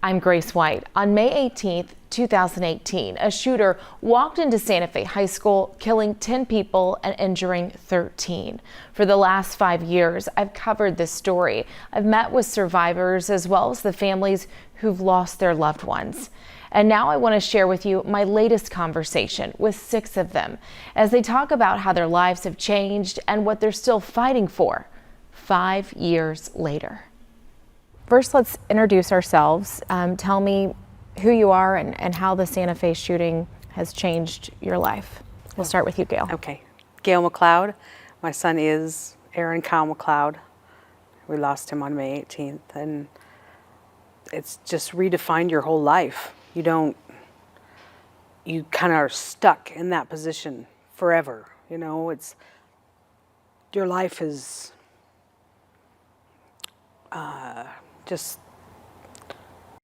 I'm Grace White. On May 18th, 2018, a shooter walked into Sante Fe High School, killing 10 people and injuring 13. For the last 5 years, I've covered this story. I've met with survivors as well as the families who've lost their loved ones. And now I want to share with you my latest conversation with 6 of them as they talk about how their lives have changed and what they're still fighting for 5 years later. First, let's introduce ourselves. Tell me who you are and how the Sante Fe shooting has changed your life. We'll start with you, Gail. Okay. Gail McLeod. My son is Aaron Kyle McLeod. We lost him on May 18th. And it's just redefined your whole life. You kind of are stuck in that position forever. You know, your life is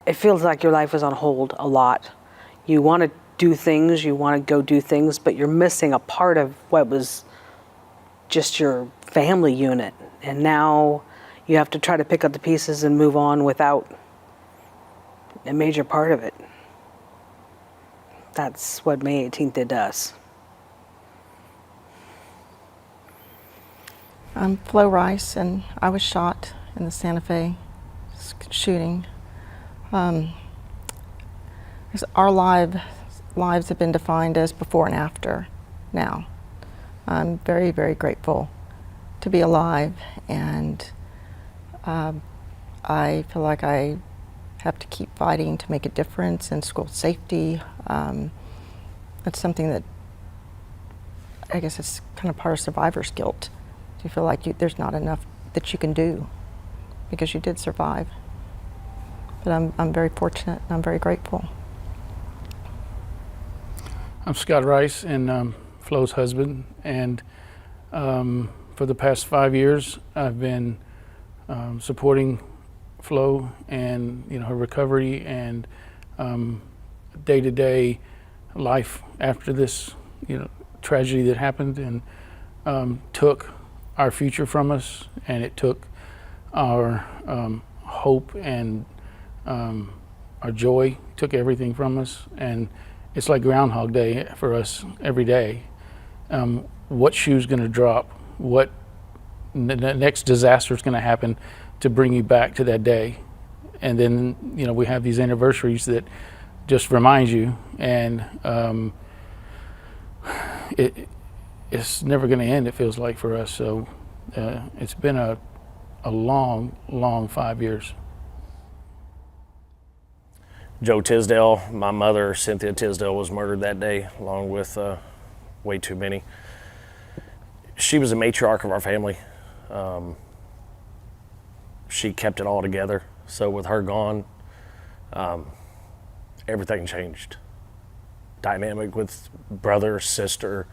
it feels like your life is on hold a lot. You want to do things, you want to go do things, but you're missing a part of what was just your family unit. And now you have to try to pick up the pieces and move on without a major part of it. That's what May 18th did to us. I'm Flo Rice, and I was shot in the Sante Fe shooting. Our lives have been defined as before and after now. I'm very, very grateful to be alive, and I feel like I have to keep fighting to make a difference in school safety. That's something that I guess it's kind of part of survivor's guilt. You feel like there's not enough that you can do because you did survive. But I'm very fortunate and I'm very grateful. I'm Scott Rice and Flo's husband, and for the past 5 years I've been supporting Flo and her recovery and day-to-day life after this tragedy that happened and took our future from us, and it took our hope and our joy, took everything from us, and it's like Groundhog Day for us every day. What shoe's going to drop? What the next disaster is going to happen to bring you back to that day? And then we have these anniversaries that just remind you, and it's never going to end, it feels like, for us. So it's been a long 5 years. Joe Tisdale, my mother, Cynthia Tisdale, was murdered that day, along with way too many. She was a matriarch of our family. She kept it all together. So with her gone, everything changed. Dynamic with brother, sister,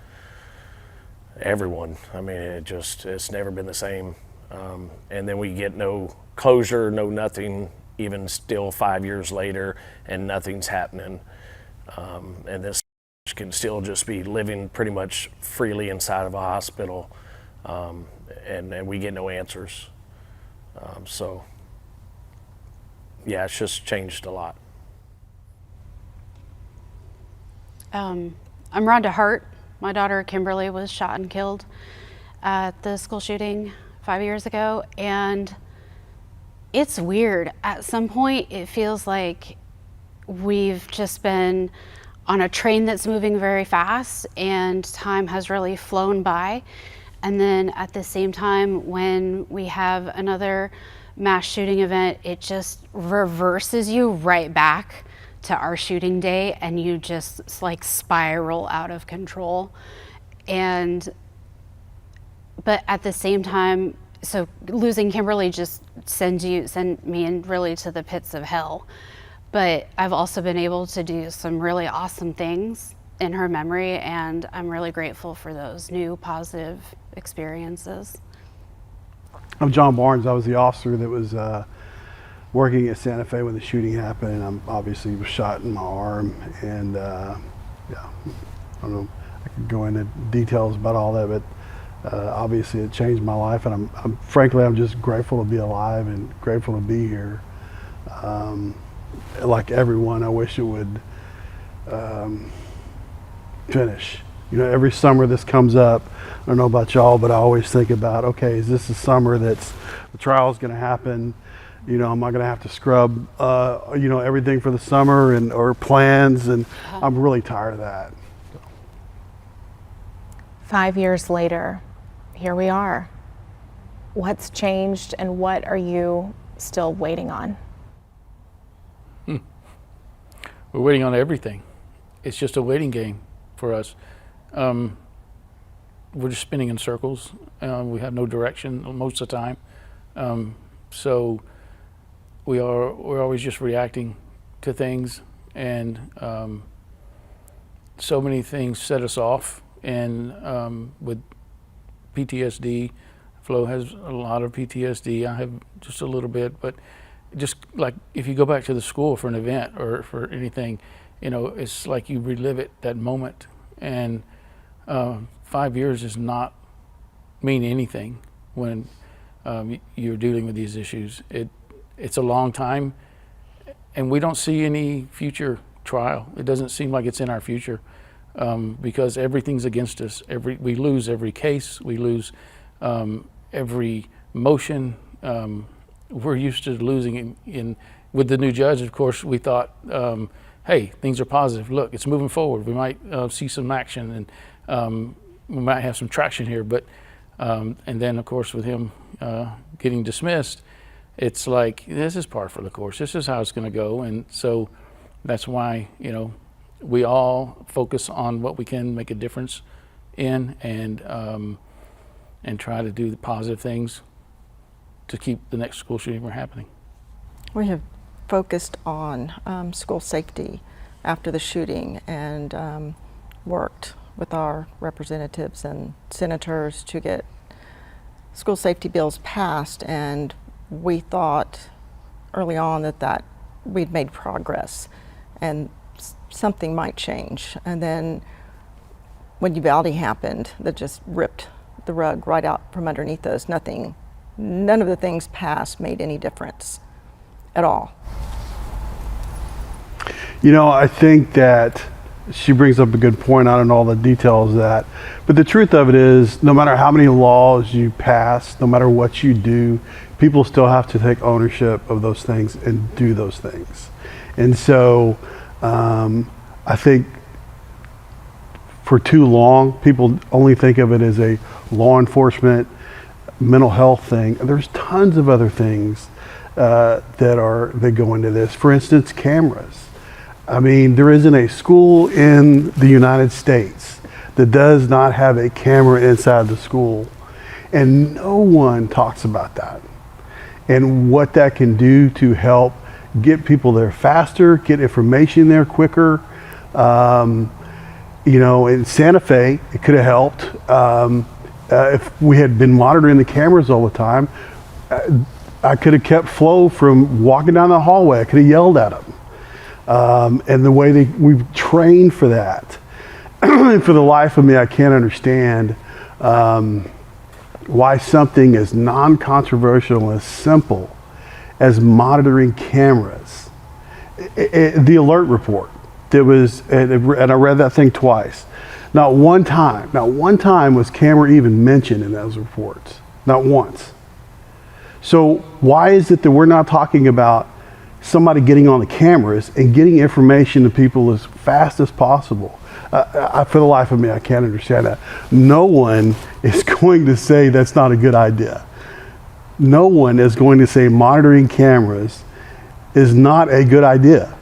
everyone. I mean, it's never been the same. And then we get no closure, no nothing, even still 5 years later, and nothing's happening. And this can still just be living pretty much freely inside of a hospital, and we get no answers. So, yeah, it's just changed a lot. I'm Rhonda Hart. My daughter Kimberly was shot and killed at the school shooting 5 years ago, and it's weird. At some point, it feels like we've just been on a train that's moving very fast and time has really flown by. And then at the same time, when we have another mass shooting event, it just reverses you right back to our shooting day, and you just like spiral out of control. But at the same time, so losing Kimberly just sent me in really to the pits of hell. But I've also been able to do some really awesome things in her memory, and I'm really grateful for those new positive experiences. I'm John Barnes. I was the officer that was working at Sante Fe when the shooting happened, and I obviously was shot in my arm, and yeah, I don't know, I could go into details about all that, but obviously it changed my life, and frankly, I'm just grateful to be alive and grateful to be here. like everyone, I wish it would finish. You know, every summer this comes up. I don't know about y'all, but I always think about, okay, is this the summer that's the trial's going to happen? You know, am I going to have to scrub, you know, everything for the summer and or plans? And I'm really tired of that. 5 years later, here we are. What's changed and what are you still waiting on? We're waiting on everything. It's just a waiting game for us. We're just spinning in circles. We have no direction most of the time. So we're always just reacting to things, and so many things set us off. And with PTSD, Flo has a lot of PTSD. I have just a little bit, but just like if you go back to the school for an event or for anything, you know, it's like you relive it, that moment. And 5 years does not mean anything when you're dealing with these issues. It's a long time, and we don't see any future trial. It doesn't seem like it's in our future, because everything's against us. We lose every case. We lose every motion. We're used to losing with the new judge. Of course, we thought, hey, things are positive. Look, it's moving forward. We might see some action, and we might have some traction here. But and then, of course, with him getting dismissed, it's like, this is par for the course. This is how it's going to go. And so that's why, you know, we all focus on what we can make a difference in, and try to do the positive things to keep the next school shooting from happening. We have focused on school safety after the shooting, and worked with our representatives and senators to get school safety bills passed, and we thought early on that we'd made progress and something might change. And then when Uvalde happened, that just ripped the rug right out from underneath us. None of the things passed made any difference at all. You know, I think that she brings up a good point. I don't know all the details of that, but the truth of it is, no matter how many laws you pass, no matter what you do, people still have to take ownership of those things and do those things. And so I think for too long, people only think of it as a law enforcement, mental health thing. There's tons of other things that go into this. For instance, cameras. I mean, there isn't a school in the United States that does not have a camera inside the school, and no one talks about that and what that can do to help get people there faster, get information there quicker. You know, in Sante Fe, it could have helped. If we had been monitoring the cameras all the time, I could have kept Flo from walking down the hallway. I could have yelled at him. And the way we've trained for that. And for the life of me, I can't understand why something as non-controversial and as simple as monitoring cameras. The alert report, that was, and I read that thing twice. Not one time was camera even mentioned in those reports. Not once. So why is it that we're not talking about somebody getting on the cameras and getting information to people as fast as possible? For the life of me, I can't understand that. No one is going to say that's not a good idea. No one is going to say monitoring cameras is not a good idea.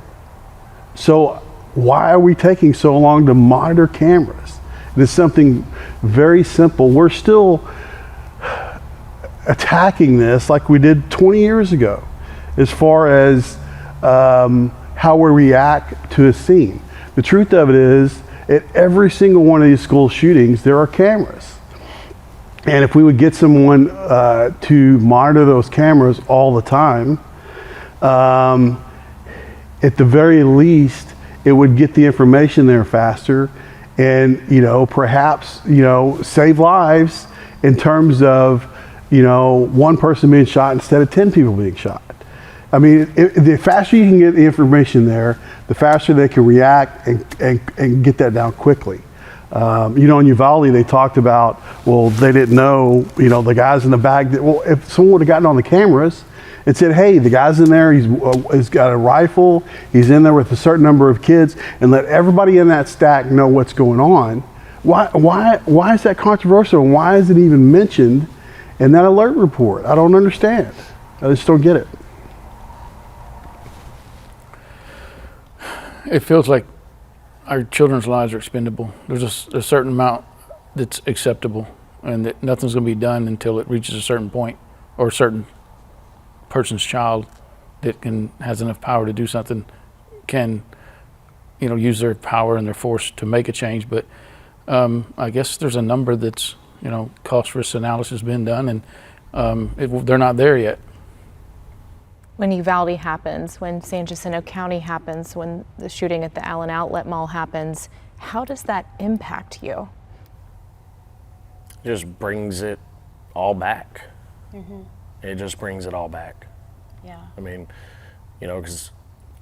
So why are we taking so long to monitor cameras? It's something very simple. We're still attacking this like we did 20 years ago, as far as how we react to a scene. The truth of it is, at every single one of these school shootings, there are cameras. And if we would get someone to monitor those cameras all the time, at the very least, it would get the information there faster, and perhaps save lives in terms of one person being shot instead of 10 people being shot. I mean, the faster you can get the information there, the faster they can react and get that down quickly. You know, in Uvalde, they talked about, well, they didn't know, you know, the guys in the back. Well, if someone would have gotten on the cameras and said, hey, the guy's in there, he's got a rifle, he's in there with a certain number of kids, and let everybody in that stack know what's going on. Why is that controversial? And why is it even mentioned in that alert report? I don't understand. I just don't get it. It feels like our children's lives are expendable. There's a certain amount that's acceptable, and that nothing's going to be done until it reaches a certain point, or a certain person's child that has enough power to do something can, you know, use their power and their force to make a change. But I guess there's a number that's, you know, cost risk analysis been done, and they're not there yet. When Uvalde happens, when San Jacinto County happens, when the shooting at the Allen Outlet Mall happens, how does that impact you? Just brings it all back. It just brings it all back. Yeah. I mean, you know, because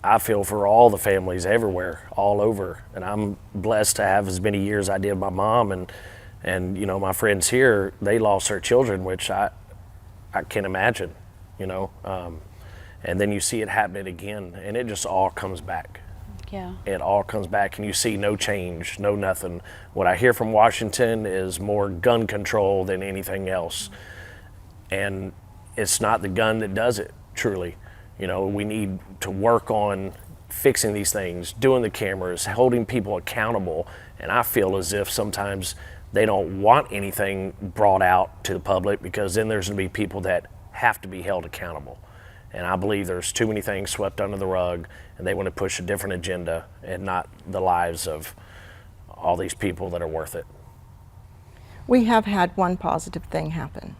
I feel for all the families everywhere, all over, and I'm blessed to have as many years I did my mom, and you know, my friends here, they lost their children, which I can't imagine, you know. And then you see it happening again, and it just all comes back. Yeah. It all comes back, and you see no change, no nothing. What I hear from Washington is more gun control than anything else. And it's not the gun that does it, truly. You know, we need to work on fixing these things, doing the cameras, holding people accountable. And I feel as if sometimes they don't want anything brought out to the public, because then there's gonna be people that have to be held accountable. And I believe there's too many things swept under the rug, and they want to push a different agenda and not the lives of all these people that are worth it. We have had one positive thing happen,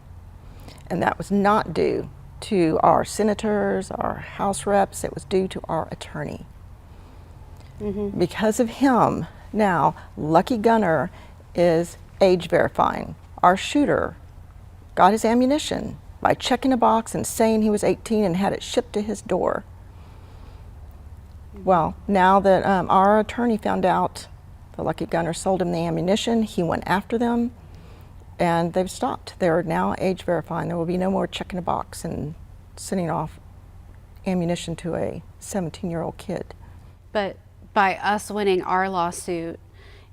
and that was not due to our senators, our House reps. It was due to our attorney. Because of him, now Lucky Gunner is age verifying. Our shooter got his ammunition by checking a box and saying he was 18 and had it shipped to his door. Well, now that our attorney found out the Lucky Gunner sold him the ammunition, he went after them, and they've stopped. They're now age verifying. There will be no more checking a box and sending off ammunition to a 17-year-old kid. But by us winning our lawsuit,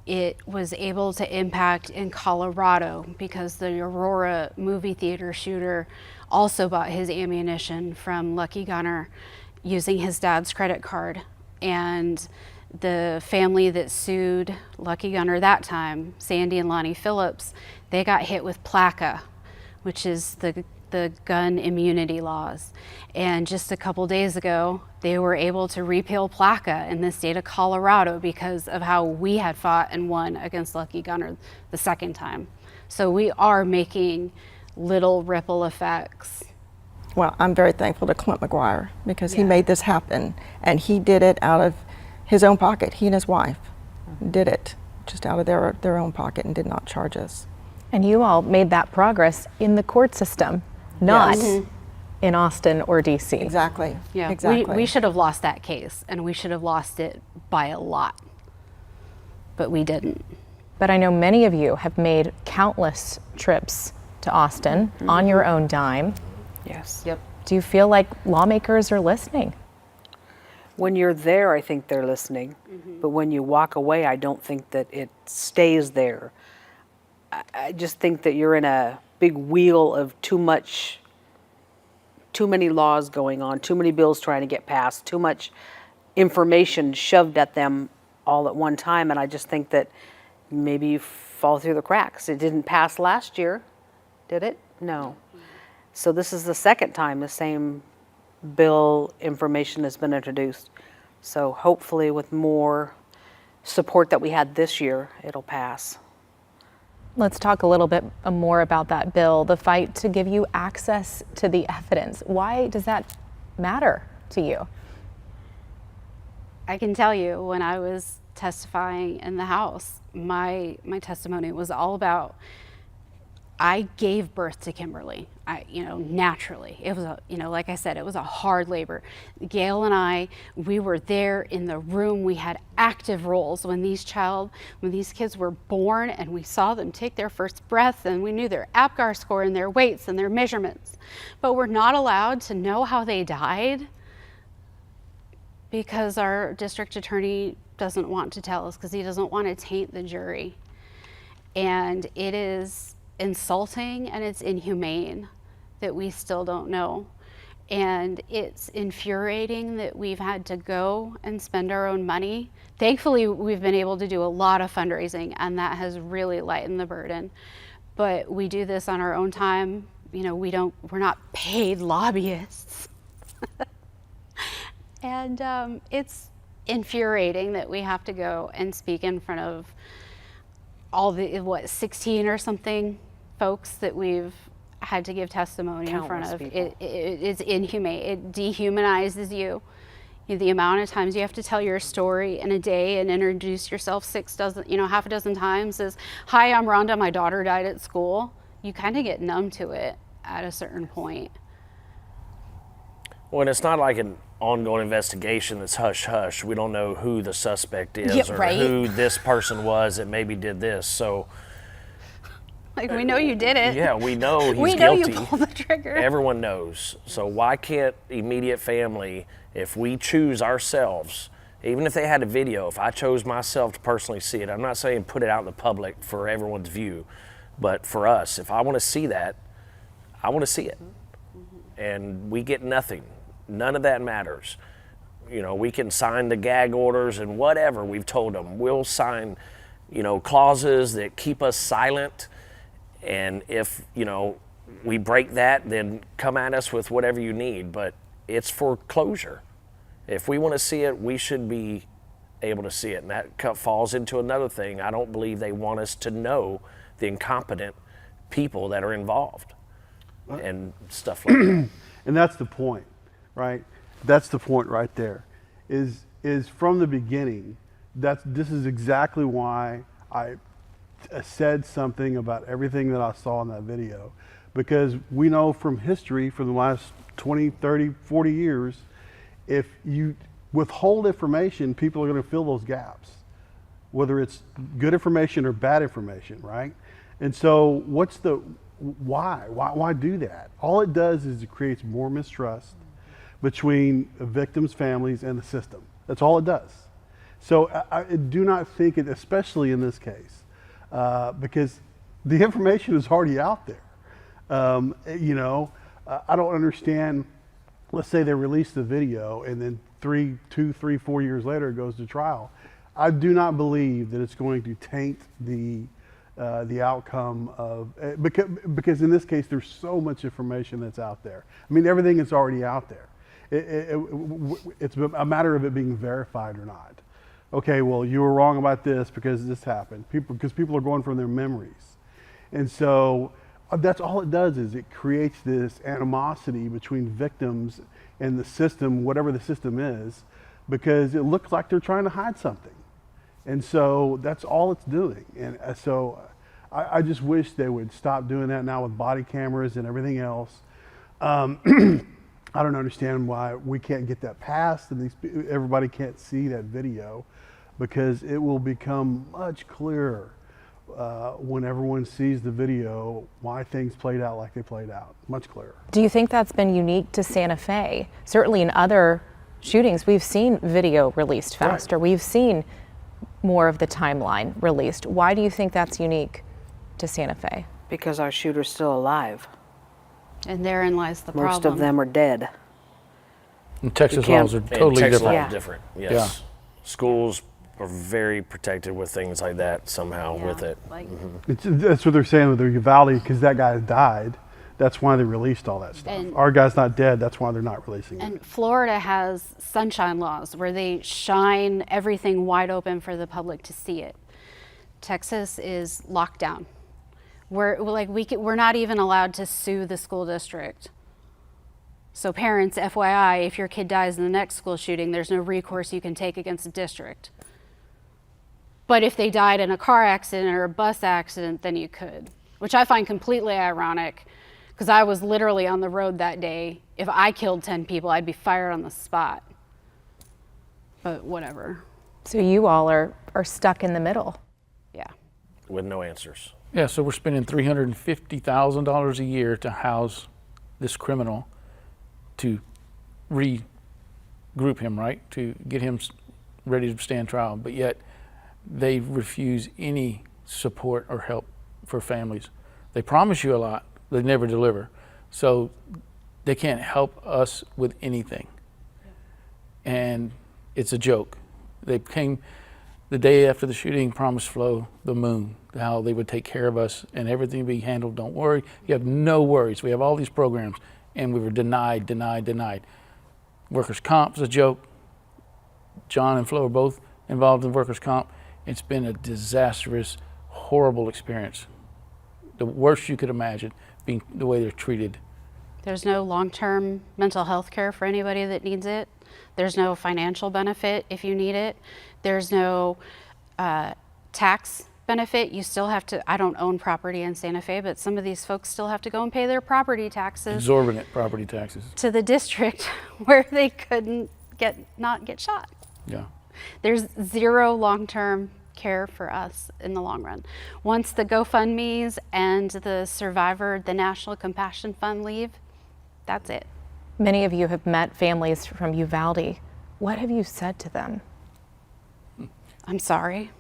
it was able to impact in Colorado, because the Aurora movie theater shooter also bought his ammunition from Lucky Gunner using his dad's credit card. And the family that sued Lucky Gunner that time, Sandy and Lonnie Phillips, they got hit with PLACA, which is the gun immunity laws. And just a couple days ago, they were able to repeal PLACA in the state of Colorado because of how we had fought and won against Lucky Gunner the second time. So we are making little ripple effects. Well, I'm very thankful to Clint McGuire, because he made this happen, and he did it out of his own pocket. He and his wife did it just out of their own pocket and did not charge us. And you all made that progress in the court system, not in Austin or DC. Exactly. Yeah, exactly. we should have lost that case, and we should have lost it by a lot, but we didn't. But I know many of you have made countless trips to Austin on your own dime. Yes. Yep. Do you feel like lawmakers are listening? When you're there, I think they're listening. But when you walk away, I don't think that it stays there. I just think that you're in a big wheel of too many laws going on, too many bills trying to get passed, too much information shoved at them all at one time. And I just think that maybe you fall through the cracks. It didn't pass last year, did it? No. So this is the second time the same bill information has been introduced. So hopefully with more support that we had this year, it'll pass. Let's talk a little bit more about that bill, the fight to give you access to the evidence. Why does that matter to you? I can tell you, when I was testifying in the House, my testimony was all about I gave birth to Kimberly, naturally. It was like I said, it was a hard labor. Gail and I, we were there in the room. We had active roles when these kids were born, and we saw them take their first breath, and we knew their APGAR score and their weights and their measurements. But we're not allowed to know how they died because our district attorney doesn't want to tell us, because he doesn't want to taint the jury. And it is insulting and it's inhumane that we still don't know. And it's infuriating that we've had to go and spend our own money. Thankfully, we've been able to do a lot of fundraising, and that has really lightened the burden. But we do this on our own time. We're not paid lobbyists. And it's infuriating that we have to go and speak in front of all the 16 or something folks that we've had to give testimony in front of. It's inhumane. It dehumanizes you. The amount of times you have to tell your story in a day and introduce yourself half a dozen times as, "Hi, I'm Rhonda, my daughter died at school." You kind of get numb to it at a certain point. Well, and it's not like an ongoing investigation that's hush-hush. We don't know who the suspect is, or who this person was that maybe did this. So, we know you did it. Yeah, we know he's guilty. We know you pulled the trigger. Everyone knows. So why can't immediate family, if we choose ourselves, even if they had a video, if I chose myself to personally see it, I'm not saying put it out in the public for everyone's view, but for us, if I want to see that, I want to see it. And we get nothing. None of that matters. We can sign the gag orders and whatever we've told them. We'll sign, clauses that keep us silent. And if, we break that, then come at us with whatever you need. But it's for closure. If we want to see it, we should be able to see it. And that falls into another thing. I don't believe they want us to know the incompetent people that are involved and stuff like that. And that's the point, right? That's the point right there. Is from the beginning, this is exactly why I said something about everything that I saw in that video, because we know from history for the last 20, 30, 40 years, if you withhold information, people are going to fill those gaps, whether it's good information or bad information, right? And so why do that? All it does is it creates more mistrust between victims' families and the system. That's all it does. So I do not think it, especially in this case, because the information is already out there. I don't understand. Let's say they release the video and then 2, 3, 4 years later it goes to trial. I do not believe that it's going to taint the outcome of, because in this case there's so much information that's out there. I mean, everything is already out there. It's a matter of it being verified or not. Okay, well, you were wrong about this because this happened. Because people are going from their memories. And so that's all it does, is it creates this animosity between victims and the system, whatever the system is, because it looks like they're trying to hide something. And so that's all it's doing. And so I just wish they would stop doing that now with body cameras and everything else. I don't understand why we can't get that passed and everybody can't see that video, because it will become much clearer when everyone sees the video why things played out like they played out. Much clearer. Do you think that's been unique to Sante Fe? Certainly in other shootings, we've seen video released faster. Right. We've seen more of the timeline released. Why do you think that's unique to Sante Fe? Because our shooter's still alive. And therein lies the problem. Most of them are dead. And Texas laws are totally Texas different. laws are different, yes. Yeah. Schools are very protected with things like that somehow with it. That's what they're saying with the Uvalde, because that guy died. That's why they released all that stuff. And our guy's not dead. That's why they're not releasing it. And Florida has sunshine laws where they shine everything wide open for the public to see it. Texas is locked down. We're not even allowed to sue the school district. So parents, FYI, if your kid dies in the next school shooting, there's no recourse you can take against the district. But if they died in a car accident or a bus accident, then you could. which I find completely ironic because I was literally on the road that day. If I killed 10 people, I'd be fired on the spot. But whatever. So you all are stuck in the middle. Yeah. With no answers. Yeah, so we're spending $350,000 a year to house this criminal, to regroup him, right, to get him ready to stand trial. But yet they refuse any support or help for families. They promise you a lot, they never deliver. So they can't help us with anything. And it's a joke. They came the day after the shooting, promised Flo the moon, how they would take care of us and everything would be handled. Don't worry, you have no worries. We have all these programs, and we were denied. Workers' comp is a joke. John and Flo are both involved in workers' comp. It's been a disastrous, horrible experience. The worst you could imagine, being the way they're treated. There's no long-term mental health care for anybody that needs it. There's no financial benefit if you need it. There's no tax benefit. You still have to, I don't own property in Santa Fe, but some of these folks still have to go and pay their property taxes. Exorbitant property taxes. To the district where they couldn't not get shot. Yeah. There's zero long-term care for us in the long run. Once the GoFundMe's and the Survivor, the National Compassion Fund leave, that's it. Many of you have met families from Uvalde. What have you said to them? I'm sorry.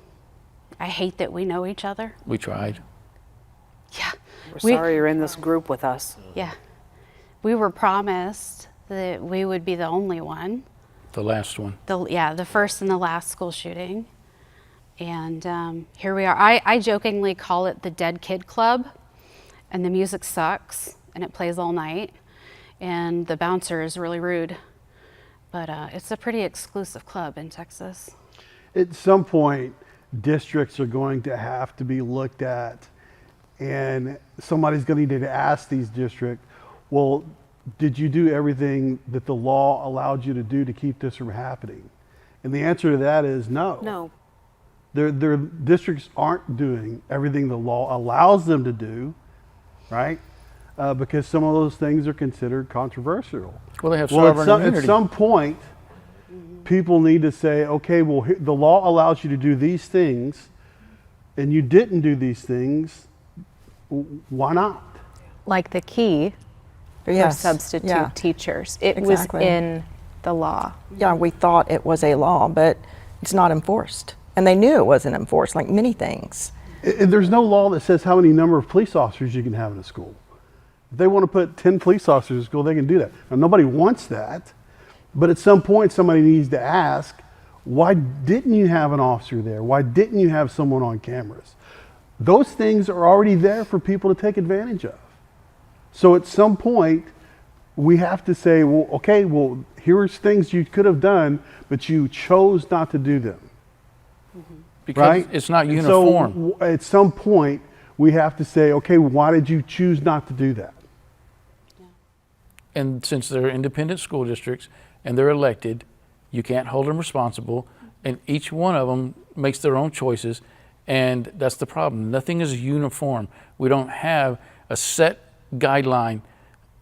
I hate that we know each other. We tried. Yeah. We're sorry you're in this group with us. Yeah. We were promised that we would be the only one. The last one. The first and the last school shooting. And here we are. I jokingly call it the Dead Kid Club, and the music sucks, and it plays all night, and the bouncer is really rude. But it's a pretty exclusive club in Texas. At some point, districts are going to have to be looked at, and somebody's going to need to ask these districts, well, did you do everything that the law allowed you to do to keep this from happening? And the answer to that is no. No. Their districts aren't doing everything the law allows them to do, right? Because some of those things are considered controversial. Well, they have sovereign immunity. At some point, people need to say, okay, well, the law allows you to do these things, and you didn't do these things. Why not? Like the key for substitute teachers. It Exactly. was in the law. Yeah, we thought it was a law, but it's not enforced. And they knew it wasn't enforced, like many things. There's no law that says how many number of police officers you can have in a school. If they want to put 10 police officers in a school, they can do that. Now, nobody wants that, but at some point somebody needs to ask, why didn't you have an officer there? Why didn't you have someone on cameras? Those things are already there for people to take advantage of. So at some point, we have to say, well, okay, well, here's things you could have done, but you chose not to do them. Because right? it's not And uniform. So at some point, we have to say, okay, why did you choose not to do that? And since they're independent school districts and they're elected, you can't hold them responsible. And each one of them makes their own choices. And that's the problem. Nothing is uniform. We don't have a set guideline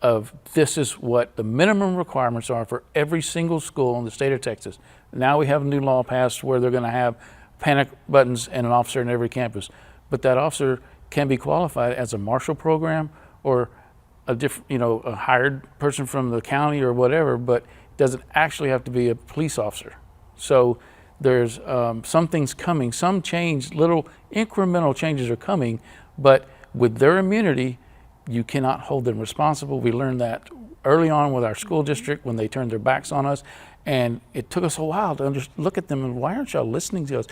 of this is what the minimum requirements are for every single school in the state of Texas. Now we have a new law passed where they're going to have panic buttons and an officer in every campus. But that officer can be qualified as a marshal program or a a hired person from the county or whatever, but doesn't actually have to be a police officer. So there's some things coming, some change, little incremental changes are coming, but with their immunity, you cannot hold them responsible. We learned that early on with our school district when they turned their backs on us, and it took us a while to look at them and why aren't y'all listening to us?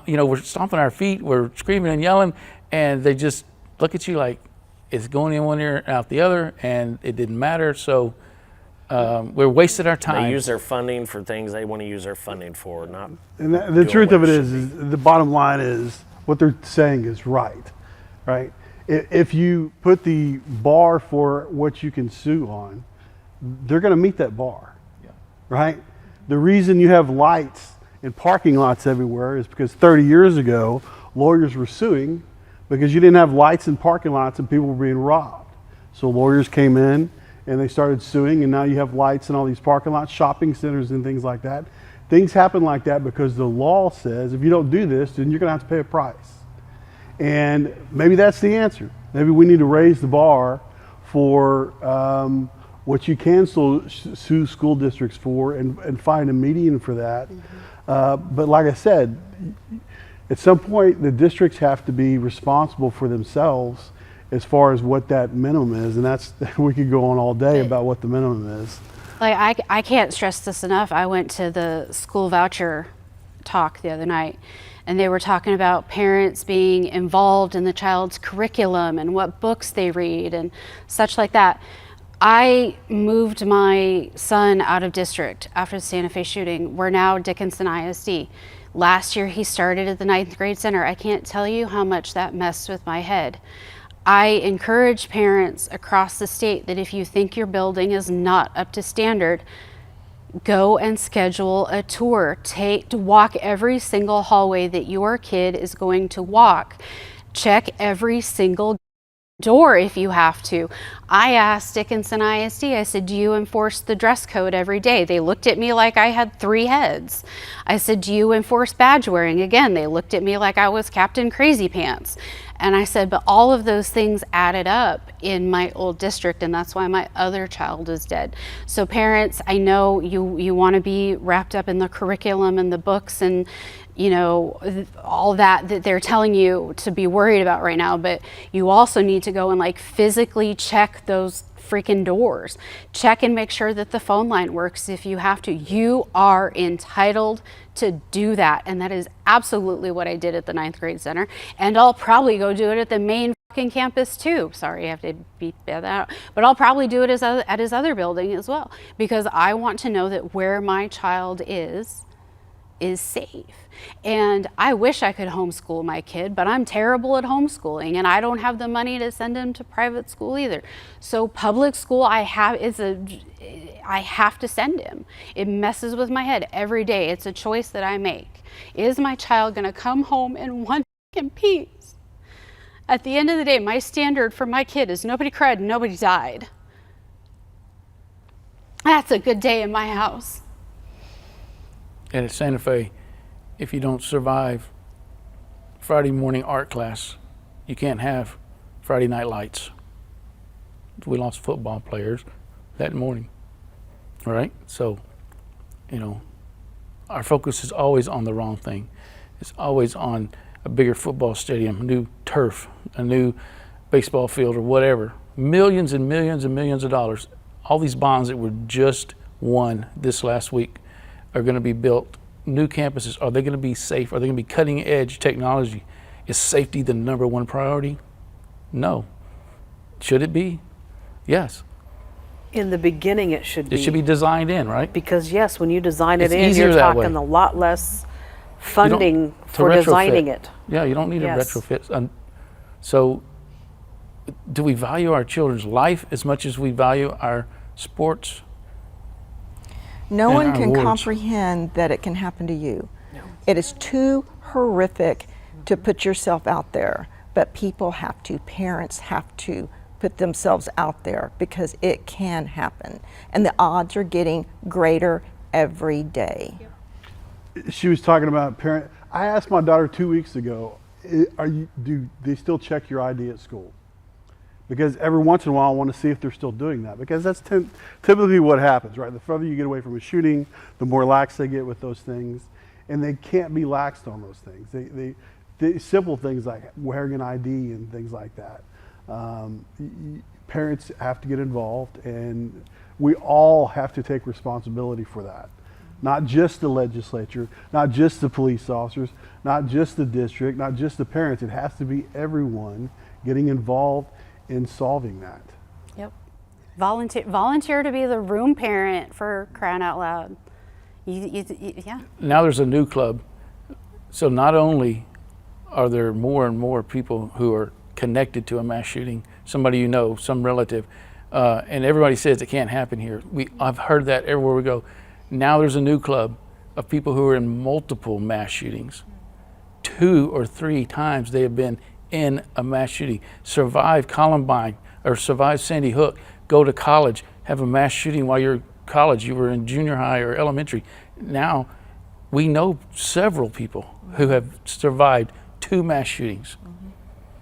We're stomping our feet, we're screaming and yelling, and they just look at you like it's going in one ear and out the other, and it didn't matter. So we wasted our time. They use their funding for things they want to use their funding for, not. And the truth of it is the bottom line is what they're saying is right? If you put the bar for what you can sue on, they're going to meet that bar, right? The reason you have lights in parking lots everywhere is because 30 years ago, lawyers were suing because you didn't have lights in parking lots and people were being robbed. So lawyers came in and they started suing, and now you have lights in all these parking lots, shopping centers and things like that. Things happen like that because the law says if you don't do this, then you're going to have to pay a price. And maybe that's the answer. Maybe we need to raise the bar for what you can sue school districts for, and find a median for that. But like I said, at some point the districts have to be responsible for themselves as far as what that minimum is, and that's we could go on all day about what the minimum is. Like I can't stress this enough. I went to the school voucher talk the other night, and they were talking about parents being involved in the child's curriculum and what books they read and such like that. I moved my son out of district after the Santa Fe shooting. We're now Dickinson ISD. Last year he started at the 9th grade center. I can't tell you how much that messed with my head. I encourage parents across the state that if you think your building is not up to standard, go and schedule a tour. Walk every single hallway that your kid is going to walk. Check every single door if you have to. I asked Dickinson ISD, I said, do you enforce the dress code every day? They looked at me like I had 3 heads. I said, do you enforce badge wearing? Again, they looked at me like I was Captain Crazy Pants. And I said, but all of those things added up in my old district, and that's why my other child is dead. So parents, I know you want to be wrapped up in the curriculum and the books and all that they're telling you to be worried about right now, but you also need to go and like physically check those freaking doors. Check and make sure that the phone line works if you have to. You are entitled to do that, and that is absolutely what I did at the 9th grade center, and I'll probably go do it at the main fucking campus too. Sorry, I have to beep that out, but I'll probably do it at his other building as well, because I want to know that where my child is safe. And I wish I could homeschool my kid, but I'm terrible at homeschooling, and I don't have the money to send him to private school either. So public school, I have to send him. It messes with my head every day. It's a choice that I make. Is my child going to come home in one fucking piece? At the end of the day, my standard for my kid is nobody cried, nobody died. That's a good day in my house. And at Santa Fe, if you don't survive Friday morning art class, you can't have Friday night lights. We lost football players that morning, all right? So, our focus is always on the wrong thing. It's always on a bigger football stadium, a new turf, a new baseball field, or whatever. Millions and millions and millions of dollars. All these bonds that were just won this last week are going to be built. New campuses, are they going to be safe? Are they going to be cutting edge technology? Is safety the #1 priority? No. Should it be? Yes. In the beginning, it should be. It should be designed in, right? Because yes, when you design it It's in, easier you're that talking way. a lot less funding to for retrofit. designing it. Yeah, you don't need Yes. a retrofit. So do we value our children's life as much as we value our sports? No and one our can awards? comprehend that it can happen to you. It is too horrific to put yourself out there, but parents have to put themselves out there because it can happen. And the odds are getting greater every day. She was talking about parent. I asked my daughter 2 weeks ago, do they still check your ID at school? Because every once in a while I want to see if they're still doing that, because that's typically what happens, right? The further you get away from a shooting, the more lax they get with those things, and they can't be laxed on those things. They simple things like wearing an ID and things like that. Parents have to get involved, and we all have to take responsibility for that. Not just the legislature, not just the police officers, not just the district, not just the parents. It has to be everyone getting involved in solving that. Yep. Volunteer to be the room parent, for crying out loud. Yeah. Now there's a new club. So not only are there more and more people who are connected to a mass shooting, somebody you know, some relative, and everybody says it can't happen here. I've heard that everywhere we go. Now there's a new club of people who are in multiple mass shootings. 2 or 3 times they have been in a mass shooting, survive Columbine or survive Sandy Hook, go to college, have a mass shooting while you're in college, you were in junior high or elementary. Now, we know several people who have survived 2 mass shootings.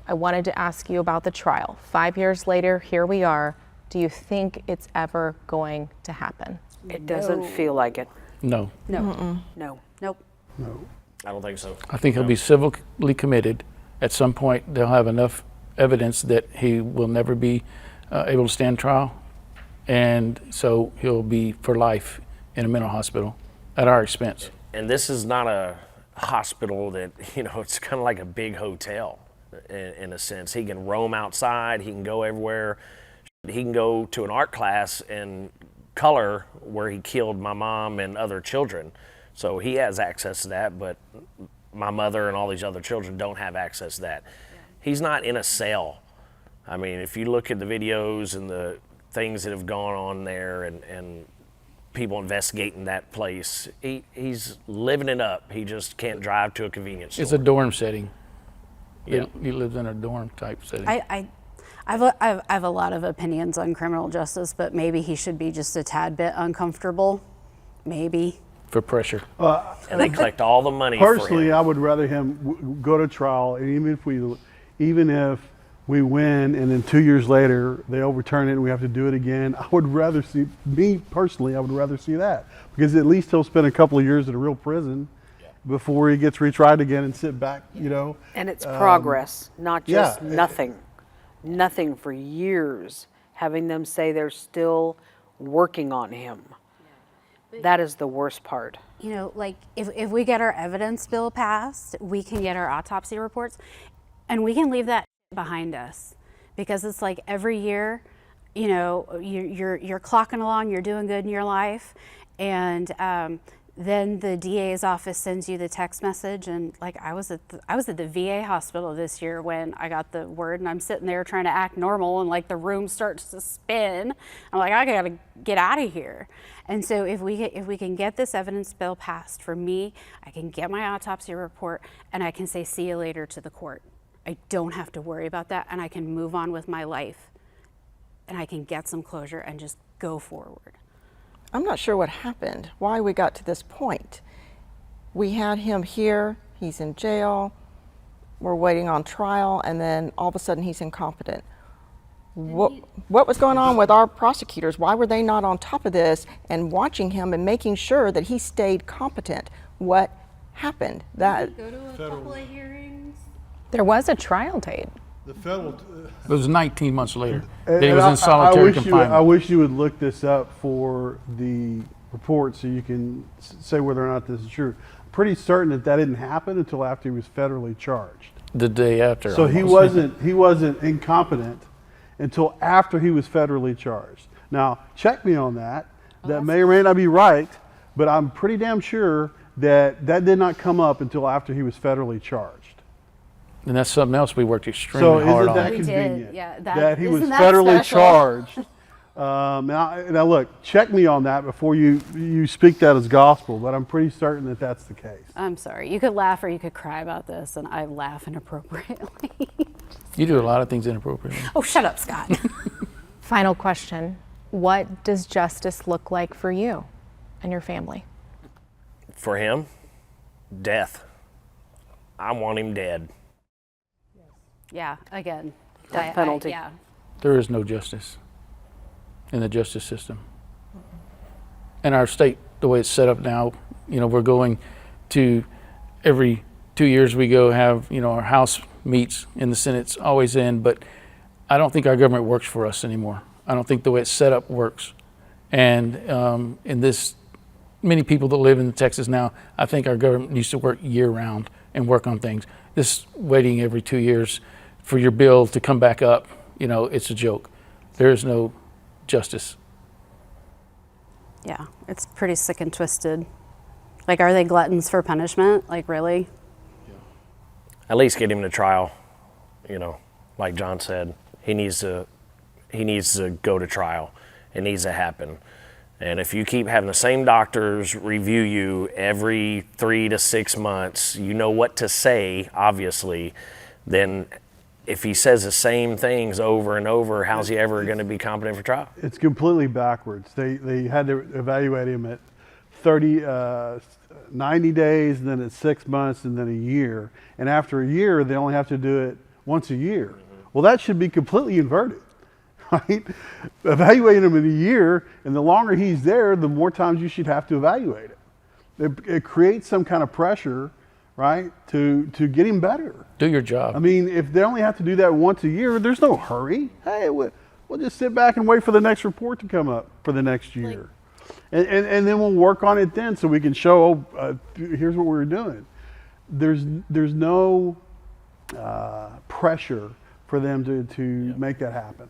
I wanted to ask you about the trial. 5 years later, here we are. Do you think it's ever going to happen? It doesn't feel like it. No. No. Nope. I don't think so. I think he'll be civilly committed. At some point, they'll have enough evidence that he will never be able to stand trial. And so he'll be for life in a mental hospital at our expense. And this is not a hospital that, it's kind of like a big hotel in a sense. He can roam outside, he can go everywhere. He can go to an art class and color where he killed my mom and other children. So he has access to that, but my mother and all these other children don't have access to that. He's not in a cell. I mean, if you look at the videos and the things that have gone on there and people investigating that place, he's living it up. He just can't drive to a convenience store. It's a dorm setting. Yeah. He lives in a dorm type setting. I have a lot of opinions on criminal justice, but maybe he should be just a tad bit uncomfortable. Maybe. For pressure. And they collect all the money Personally, for him. I would rather him go to trial, and even if we win, and then 2 years later they overturn it and we have to do it again. I would rather see that, because at least he'll spend a couple of years in a real prison before he gets retried again and sit back. And it's progress, not just yeah. nothing for years. Having them say they're still working on him. That is the worst part. Like if we get our evidence bill passed, we can get our autopsy reports, and we can leave that behind us, because it's like every year, you're clocking along, you're doing good in your life, and then the DA's office sends you the text message, and like I was at the VA hospital this year when I got the word, and I'm sitting there trying to act normal, and like the room starts to spin. I'm like, I gotta get out of here. And so if we can get this evidence bill passed, for me, I can get my autopsy report and I can say see you later to the court. I don't have to worry about that, and I can move on with my life, and I can get some closure and just go forward. I'm not sure what happened, why we got to this point. We had him here, he's in jail, we're waiting on trial, and then all of a sudden he's incompetent. What was going on with our prosecutors? Why were they not on top of this and watching him and making sure that he stayed competent? What happened? Go to a couple of hearings. There was a trial date. The federal. It was 19 months later that he was in solitary confinement. I wish you would look this up for the report so you can say whether or not this is true. Pretty certain that didn't happen until after he was federally charged. The day after. So almost. he wasn't incompetent until after he was federally charged. Now, check me on that. That may or may not be right, but I'm pretty damn sure that did not come up until after he was federally charged. And that's something else we worked extremely hard on. So isn't that We convenient? did, yeah. That he was isn't that federally special? charged. Now look, check me on that before you speak that as gospel, but I'm pretty certain that that's the case. I'm sorry. You could laugh or you could cry about this, and I laugh inappropriately. You do a lot of things inappropriately. Oh, shut up, Scott. Final question. What does justice look like for you and your family? For him, death. I want him dead. Yeah, again. Death penalty. Yeah. There is no justice in the justice system. In our state, the way it's set up now, we're going to every 2 years we go have, our House meets and the Senate's always in, but I don't think our government works for us anymore. I don't think the way it's set up works. And in this, many people that live in Texas now, I think our government needs to work year round and work on things. This waiting every 2 years for your bill to come back up, it's a joke. There is no justice. Yeah, it's pretty sick and twisted. Like, are they gluttons for punishment? Like, really? At least get him to trial. Like John said, he needs to go to trial. It needs to happen. And if you keep having the same doctors review you every 3 to 6 months, you know what to say, obviously, then if he says the same things over and over, how's he ever going to be competent for trial? It's completely backwards. They had to evaluate him at 90 days, and then at 6 months, and then a year. And after a year, they only have to do it once a year. Well, that should be completely inverted, right? Evaluating him in a year, and the longer he's there, the more times you should have to evaluate it. It creates some kind of pressure, right, to get him better. Do your job. I mean, if they only have to do that once a year, there's no hurry. Hey, we'll just sit back and wait for the next report to come up for the next year. And then we'll work on it then, so we can show, here's what we're doing. There's no pressure for them to make that happen.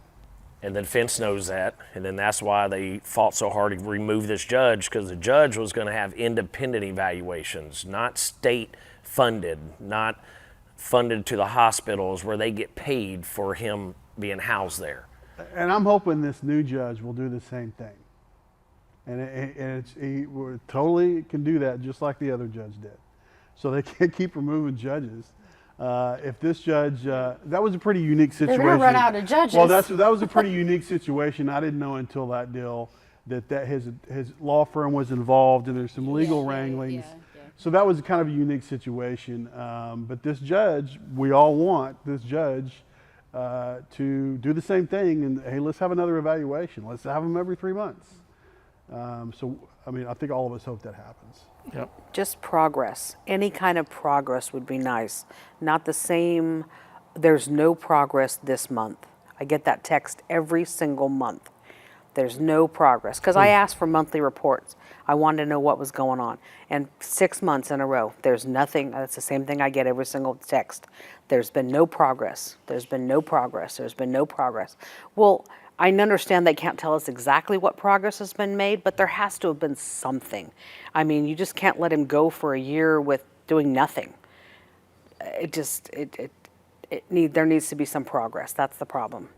And the defense knows that, and then that's why they fought so hard to remove this judge, because the judge was going to have independent evaluations, not state funded, not funded to the hospitals where they get paid for him being housed there. And I'm hoping this new judge will do the same thing. And he totally can do that just like the other judge did. So they can't keep removing judges. If this judge, that was a pretty unique situation. They're going to run out of judges. Well, that was a pretty unique situation. I didn't know until that deal that his law firm was involved, and there's some legal wranglings. So that was kind of a unique situation. But this judge, we all want this judge to do the same thing. And hey, let's have another evaluation. Let's have them every 3 months. So, I mean, I think all of us hope that happens. Yep. Just progress. Any kind of progress would be nice. Not the same, there's no progress this month. I get that text every single month. There's no progress. Because I asked for monthly reports. I wanted to know what was going on. And 6 months in a row, there's nothing. That's the same thing I get every single text. There's been no progress. There's been no progress. There's been no progress. Well, I understand they can't tell us exactly what progress has been made, but there has to have been something. I mean, you just can't let him go for a year with doing nothing. There needs to be some progress. That's the problem.